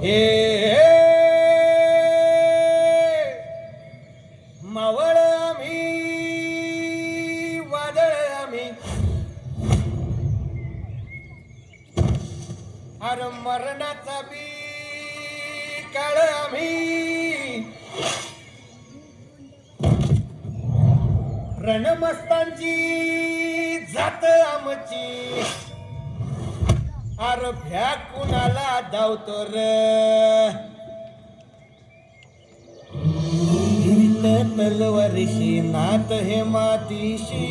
हे मावळ आम्ही वादळ आम्ही अरे मरणाचा बी काळ आम्ही रणमस्तांची जात आमची अरे भ्या कुणाला धावतो र तलवारीशी नात हे मातीशी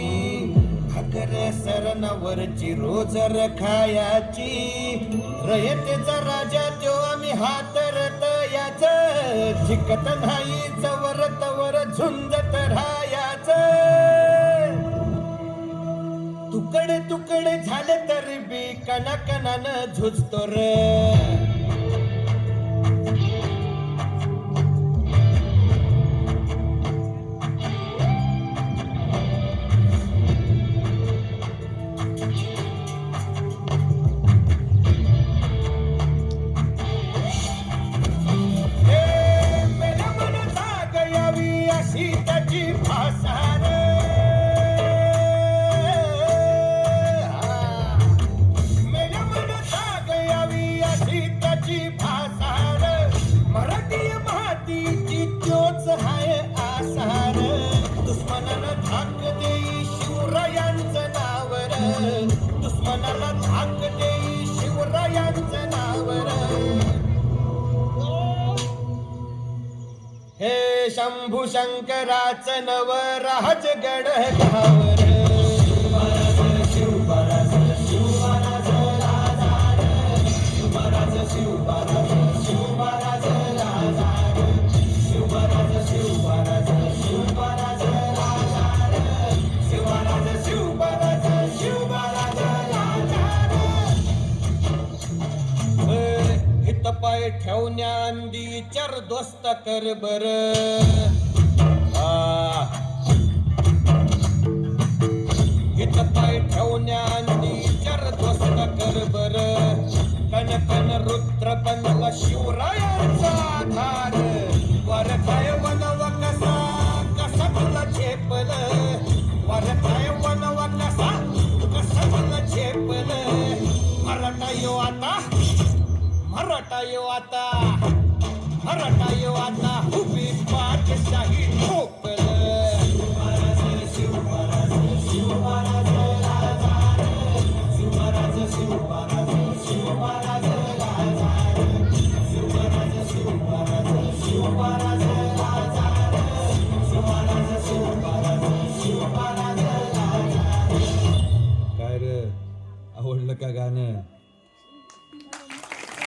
भाकर सरणावरची रोज खायाची रयतेचा राजा त्यो आम्ही हातरत याच झिकत नाही जवर तवर झुंजत राहायाच तुकडे तुकडे झाले तरी बी कणाकणानं झुजतो र त्याची भासार मेल्या मनता गयावी अशी त्याची भासार मराठी मातीची त्योच हाय आसार दुश्मनाला धाक देई शिवरायांचं नावर दुश्मनाला धाक देई शिवरायांचं नावर हे शंभू शंकराचं नव राजगड घावर शिवराज शिवराज शिवराज राजा शिवराज शिवराज शिवराज राजा शिवराज शिवराज शिवराज राजा शिवराज शिवराज शिवराज राजा हित पाय ठेवण्याआधी चार दोस्त कर बर हित पाय ठेवण्याआधी चार दोस्त कर बर कन कन रुद्र बनला शिवरायांचा आधार वरथाय वनव कसा कसा तुला झेपल वरथाय वनव कसा कसा तुला झेपल मराठा यो आता मराठा यो आता मराठा यो आता उभी पाठशाही ठोकल शिवराज शिवराज शिवराज राजा शिवराज शिवराज शिवराज राजा शिवराज शिवराज शिवराज राजा शिवराज शिवराज शिवराज राजा काय रे आवडलं का गाणं